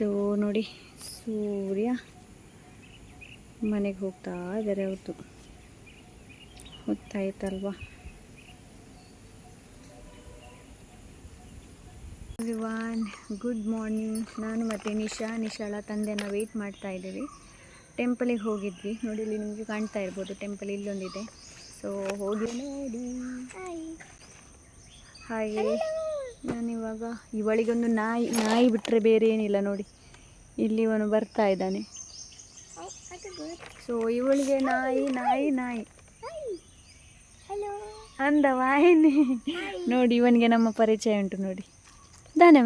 So ನೋಡಿ, ಸೂರ್ಯ ಮನೆಗೆ ಹೋಗ್ತಾ ಇದ್ದಾರೆ. ಅವತ್ತು ಹೊತ್ತಾಯ್ತಲ್ವಾ. Everyone, good morning. ನಾನು ಮತ್ತು ನಿಶಾಳ ತಂದೆನ ವೆಯ್ಟ್ ಮಾಡ್ತಾ ಇದ್ದೀವಿ. ಟೆಂಪಲಿಗೆ ಹೋಗಿದ್ವಿ. ನೋಡಿ, ಇಲ್ಲಿ ನಿಮಗೆ ಕಾಣ್ತಾ ಇರ್ಬೋದು, ಟೆಂಪಲ್ ಇಲ್ಲೊಂದಿದೆ. ಸೊ ಹೋಗಿ ನೋಡಿ. ಹಾಗೆ ನಾನಿವಾಗ ಇವಳಿಗೊಂದು ನಾಯಿ ಬಿಟ್ಟರೆ ಬೇರೆ ಏನಿಲ್ಲ. ನೋಡಿ, ಇಲ್ಲಿ ಇವನು ಬರ್ತಾ ಇದ್ದಾನೆ. ಸೊ ಇವಳಿಗೆ ನಾಯಿ ನಾಯಿ ನಾಯಿ ಅಂದವಾಯಿನಿ. ನೋಡಿ, ಇವನಿಗೆ ನಮ್ಮ ಪರಿಚಯ ಉಂಟು. ನೋಡಿ, ದಾನೆ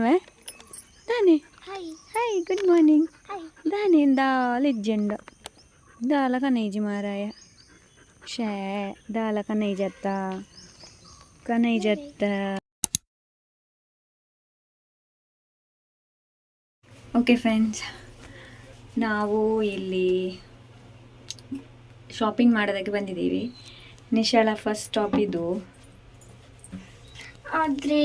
ದಾನೆ, ಹಾಯ್, ಗುಡ್ ಮಾರ್ನಿಂಗ್. ದಾನೆ ಲೆಜೆಂಡ ದಾಲ ಕನೈಜಿ ಮಾರಾಯ. ಶೇ ದಾಲ ಕನೈಜತ್ತ. ಓಕೆ ಫ್ರೆಂಡ್ಸ್, ನಾವು ಇಲ್ಲಿ ಶಾಪಿಂಗ್ ಮಾಡೋದಕ್ಕೆ ಬಂದಿದ್ದೀವಿ. ನಿಶಾಳ ಫಸ್ಟ್ ಸ್ಟಾಪ್ ಇದು. ಆದ್ರೆ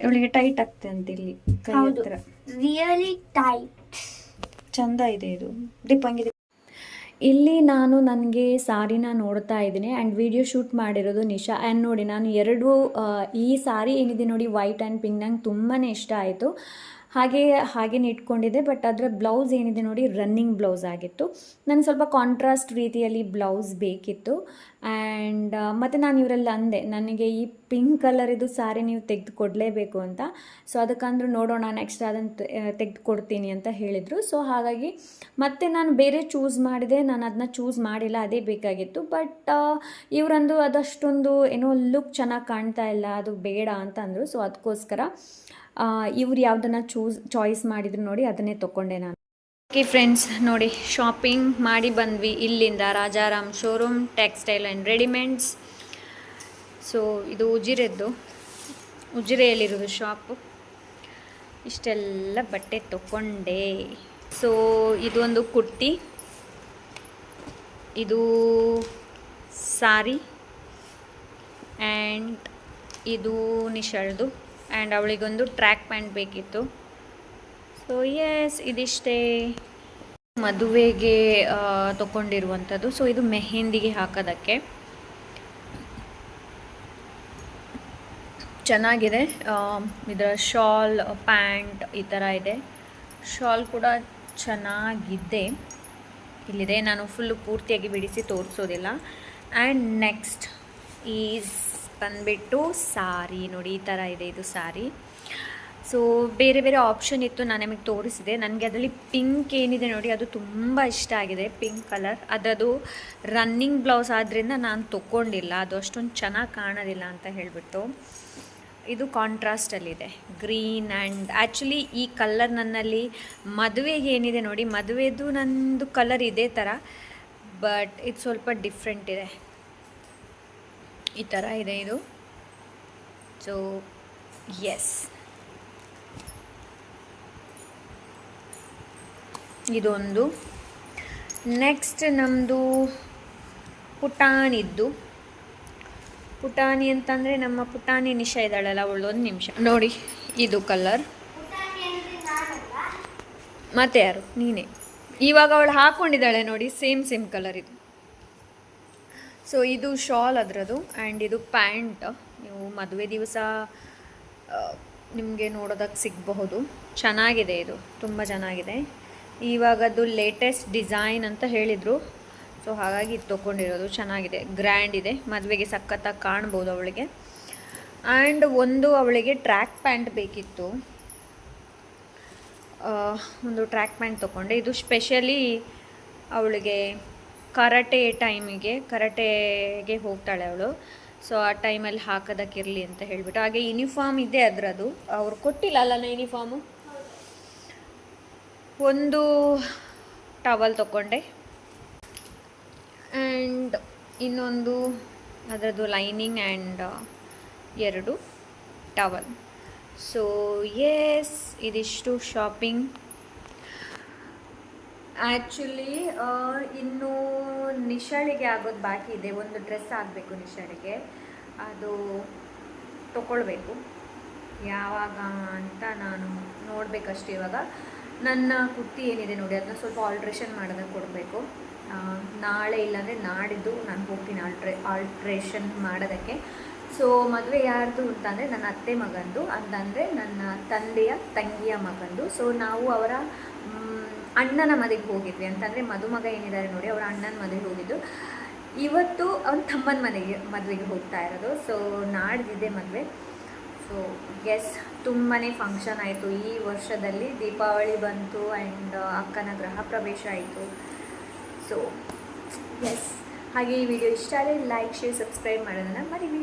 ಇವಳಿಗೆ ಟೈಟ್ ಆಗ್ತದೆ ಅಂತ ಇಲ್ಲಿ ಕೈ ಹತ್ರ. Really tight. ಚಂದ ಇದೆ ಇದು. ಡಿಪ್ಪಂಗಿದೆ. ಇಲ್ಲಿ ನಾನು ನನಗೆ ಸಾರಿನ ನೋಡ್ತಾ ಇದ್ದೀನಿ ಆ್ಯಂಡ್ ವಿಡಿಯೋ ಶೂಟ್ ಮಾಡಿರೋದು ನಿಶಾ. ಆ್ಯಂಡ್ ನೋಡಿ, ನಾನು ಈ ಸಾರಿ ಏನಿದೆ ನೋಡಿ, ವೈಟ್ ಆ್ಯಂಡ್ ಪಿಂಕ್, ನಂಗೆ ತುಂಬಾ ಇಷ್ಟ ಆಯಿತು. ಹಾಗೇನೆ ಇಟ್ಕೊಂಡಿದ್ದೆ. ಬಟ್ ಅದರ ಬ್ಲೌಸ್ ಏನಿದೆ ನೋಡಿ, ರನ್ನಿಂಗ್ ಬ್ಲೌಸ್ ಆಗಿತ್ತು. ನನಗೆ ಸ್ವಲ್ಪ ಕಾಂಟ್ರಾಸ್ಟ್ ರೀತಿಯಲ್ಲಿ ಬ್ಲೌಸ್ ಬೇಕಿತ್ತು. ಆ್ಯಂಡ್ ಮತ್ತು ನಾನು ಇವರೆಲ್ಲ ಅಂದೆ, ನನಗೆ ಈ ಪಿಂಕ್ ಕಲರಿದು ಸಾರಿ ನೀವು ತೆಗೆದು ಕೊಡಲೇಬೇಕು ಅಂತ. ಸೊ ಅದಕ್ಕಂದ್ರೂ ನೋಡೋಣ, ನೆಕ್ಸ್ಟ್ ಅದನ್ನು ತೆಗೆದು ಕೊಡ್ತೀನಿ ಅಂತ ಹೇಳಿದರು. ಸೊ ಹಾಗಾಗಿ ಮತ್ತೆ ನಾನು ಬೇರೆ ಚೂಸ್ ಮಾಡಿದೆ. ನಾನು ಅದನ್ನ ಚೂಸ್ ಮಾಡಿಲ್ಲ, ಅದೇ ಬೇಕಾಗಿತ್ತು. ಬಟ್ ಇವರಂದು ಅದಷ್ಟೊಂದು ಏನೋ ಲುಕ್ ಚೆನ್ನಾಗಿ ಕಾಣ್ತಾ ಇಲ್ಲ, ಅದು ಬೇಡ ಅಂತ ಅಂದರು. ಸೊ ಅದಕ್ಕೋಸ್ಕರ ಇವ್ರು ಯಾವುದನ್ನು ಚಾಯ್ಸ್ ಮಾಡಿದ್ರು ನೋಡಿ, ಅದನ್ನೇ ತೊಗೊಂಡೆ ನಾನು. ಓಕೆ ಫ್ರೆಂಡ್ಸ್, ನೋಡಿ, ಶಾಪಿಂಗ್ ಮಾಡಿ ಬಂದ್ವಿ ಇಲ್ಲಿಂದ, Rajaram showroom textile and readymades. So ಇದು ಉಜಿರೆಯಲ್ಲಿರೋದು ಶಾಪು. ಇಷ್ಟೆಲ್ಲ ಬಟ್ಟೆ ತೊಗೊಂಡೆ. ಸೊ ಇದು ಒಂದು ಕುರ್ತಿ, ಇದು ಸಾರಿ, ಆ್ಯಂಡ್ ಇದು ನಿಶಾಳ್ದು. ಆ್ಯಂಡ್ ಅವಳಿಗೊಂದು ಟ್ರ್ಯಾಕ್ ಪ್ಯಾಂಟ್ ಬೇಕಿತ್ತು. ಸೊ ಎಸ್, ಇದಿಷ್ಟೇ ಮದುವೆಗೆ ತೊಗೊಂಡಿರುವಂಥದ್ದು. ಸೊ ಇದು ಮೆಹಂದಿಗೆ ಹಾಕೋದಕ್ಕೆ ಚೆನ್ನಾಗಿದೆ. ಇದರ ಶಾಲ್, ಪ್ಯಾಂಟ್ ಈ ಥರ ಇದೆ. ಶಾಲ್ ಕೂಡ ಚೆನ್ನಾಗಿದೆ. ಇಲ್ಲಿದೆ, ನಾನು ಫುಲ್ಲು ಪೂರ್ತಿಯಾಗಿ ಬಿಡಿಸಿ ತೋರಿಸೋದಿಲ್ಲ. ಆ್ಯಂಡ್ ನೆಕ್ಸ್ಟ್ ಈಸ್ ಬಂದುಬಿಟ್ಟು ಸಾರಿ. ನೋಡಿ, ಈ ಥರ ಇದೆ ಇದು ಸಾರಿ. ಸೊ ಬೇರೆ ಬೇರೆ ಆಪ್ಷನ್ ಇತ್ತು, ನಾನು ನಿಮಗೆ ತೋರಿಸಿದೆ. ನನಗೆ ಅದರಲ್ಲಿ ಪಿಂಕ್ ಏನಿದೆ ನೋಡಿ, ಅದು ತುಂಬ ಇಷ್ಟ ಆಗಿದೆ, ಪಿಂಕ್ ಕಲರ್. ಅದರದು ರನ್ನಿಂಗ್ ಬ್ಲೌಸ್ ಆದ್ದರಿಂದ ನಾನು ತೊಗೊಂಡಿಲ್ಲ, ಅದು ಅಷ್ಟೊಂದು ಚೆನ್ನಾಗಿ ಕಾಣೋದಿಲ್ಲ ಅಂತ ಹೇಳಿಬಿಟ್ಟು. ಇದು ಕಾಂಟ್ರಾಸ್ಟಲ್ಲಿದೆ, ಗ್ರೀನ್. ಆ್ಯಂಡ್ ಆ್ಯಕ್ಚುಲಿ ಈ ಕಲರ್ ನನ್ನಲ್ಲಿ ಮದುವೆಗೆ ಏನಿದೆ ನೋಡಿ, ಮದುವೆದು ನನ್ನದು ಕಲರ್ ಇದೇ ಥರ, ಬಟ್ ಇದು ಸ್ವಲ್ಪ ಡಿಫ್ರೆಂಟ್ ಇದೆ. ಈ ಥರ ಇದೆ ಇದು. ಸೊ ಎಸ್, ಇದೊಂದು. ನೆಕ್ಸ್ಟ್ ನಮ್ಮದು ಪುಟಾಣಿ ಅಂತಂದರೆ ನಮ್ಮ ಪುಟಾಣಿ ನಿಶಾ ಇದ್ದಾಳಲ್ಲ, ಅವಳು. ಒಂದು ನಿಮಿಷ ನೋಡಿ, ಇದು ಕಲರ್. ಮತ್ತೆ ಯಾರು? ನೀನೇ. ಇವಾಗ ಅವಳು ಹಾಕ್ಕೊಂಡಿದ್ದಾಳೆ ನೋಡಿ, ಸೇಮ್ ಕಲರ್ ಇದು. ಸೊ ಇದು ಶಾಲ್ ಅದರದು. ಆ್ಯಂಡ್ ಇದು ಪ್ಯಾಂಟ್. ನೀವು ಮದುವೆ ದಿವಸ ನಿಮಗೆ ನೋಡೋದಕ್ಕೆ ಸಿಗಬಹುದು. ಚೆನ್ನಾಗಿದೆ, ಇದು ತುಂಬ ಚೆನ್ನಾಗಿದೆ. ಇವಾಗದು ಲೇಟೆಸ್ಟ್ ಡಿಸೈನ್ ಅಂತ ಹೇಳಿದರು. ಸೊ ಹಾಗಾಗಿ ಇದು ತೊಗೊಂಡಿರೋದು. ಚೆನ್ನಾಗಿದೆ, ಗ್ರ್ಯಾಂಡ್ ಇದೆ, ಮದುವೆಗೆ ಸಖತ್ತಾಗಿ ಕಾಣ್ಬೋದು ಅವಳಿಗೆ. ಆ್ಯಂಡ್ ಒಂದು ಅವಳಿಗೆ ಟ್ರ್ಯಾಕ್ ಪ್ಯಾಂಟ್ ಬೇಕಿತ್ತು, ಒಂದು ಟ್ರ್ಯಾಕ್ ಪ್ಯಾಂಟ್ ತೊಗೊಂಡೆ. ಇದು ಸ್ಪೆಷಲಿ ಅವಳಿಗೆ ಕರಾಟೆಗೆ ಹೋಗ್ತಾಳೆ ಅವಳು. ಸೊ ಆ ಟೈಮಲ್ಲಿ ಹಾಕೋದಕ್ಕಿರಲಿ ಅಂತ ಹೇಳಿಬಿಟ್ಟು. ಹಾಗೆ ಯೂನಿಫಾರ್ಮ್ ಇದೆ ಅದರದು, ಅವ್ರು ಕೊಟ್ಟಿಲ್ಲ ಅಲ್ಲ ಯೂನಿಫಾರ್ಮು. ಒಂದು ಟವಲ್ ತೊಗೊಂಡೆ, ಆ್ಯಂಡ್ ಇನ್ನೊಂದು ಅದರದ್ದು lining, and 2 towel. So yes, ಇದಿಷ್ಟು ಶಾಪಿಂಗ್. ಆ್ಯಕ್ಚುಲಿ ಇನ್ನೂ ನಿಶಾಳಿಗೆ ಆಗೋದು ಬಾಕಿ ಇದೆ. ಒಂದು ಡ್ರೆಸ್ ಆಗಬೇಕು ನಿಶಾಳಿಗೆ, ಅದು ತೊಗೊಳ್ಬೇಕು. ಯಾವಾಗ ಅಂತ ನಾನು ನೋಡಬೇಕಷ್ಟು. ಇವಾಗ ನನ್ನ ಕುರ್ತಿ ಏನಿದೆ ನೋಡಿ ಅದನ್ನ ಸ್ವಲ್ಪ ಆಲ್ಟ್ರೇಷನ್ ಮಾಡೋದಕ್ಕೆ ಕೊಡಬೇಕು. ನಾಳೆ ಇಲ್ಲಾಂದರೆ ನಾಡಿದ್ದು ನಾನು ಹೋಗ್ತೀನಿ ಆಲ್ಟ್ರೇಷನ್ ಮಾಡೋದಕ್ಕೆ. ಸೊ ಮದುವೆ ಯಾರ್ದು ಅಂತಂದರೆ ನನ್ನ ಅತ್ತೆ ಮಗಂದು, ಅಂತಂದರೆ ನನ್ನ ತಂದೆಯ ತಂಗಿಯ ಮಗಂದು. ಸೊ ನಾವು ಅವರ ಅಣ್ಣನ ಮದುವೆಗೆ ಹೋಗಿದ್ವಿ, ಅಂತಂದರೆ ಮದುಮಗ ಏನಿದ್ದಾರೆ ನೋಡಿ ಅವರ ಅಣ್ಣನ ಮದುವೆಗೆ ಹೋಗಿದ್ದು. ಇವತ್ತು ಅವನ ತಮ್ಮನ ಮದುವೆಗೆ ಹೋಗ್ತಾ ಇರೋದು. ಸೊ ನಾಡ್ದಿದೆ ಮದುವೆ. ಸೊ ಎಸ್, ತುಂಬಾ ಫಂಕ್ಷನ್ ಆಯಿತು ಈ ವರ್ಷದಲ್ಲಿ. ದೀಪಾವಳಿ ಬಂತು ಆ್ಯಂಡ್ ಅಕ್ಕನ ಗೃಹ ಪ್ರವೇಶ ಆಯಿತು. ಸೊ ಎಸ್, ಹಾಗೆ ಈ ವಿಡಿಯೋ ಇಷ್ಟ ಆದರೆ ಲೈಕ್, ಶೇರ್, ಸಬ್ಸ್ಕ್ರೈಬ್ ಮಾಡೋದನ್ನು ಮರಿಬೇಡಿ.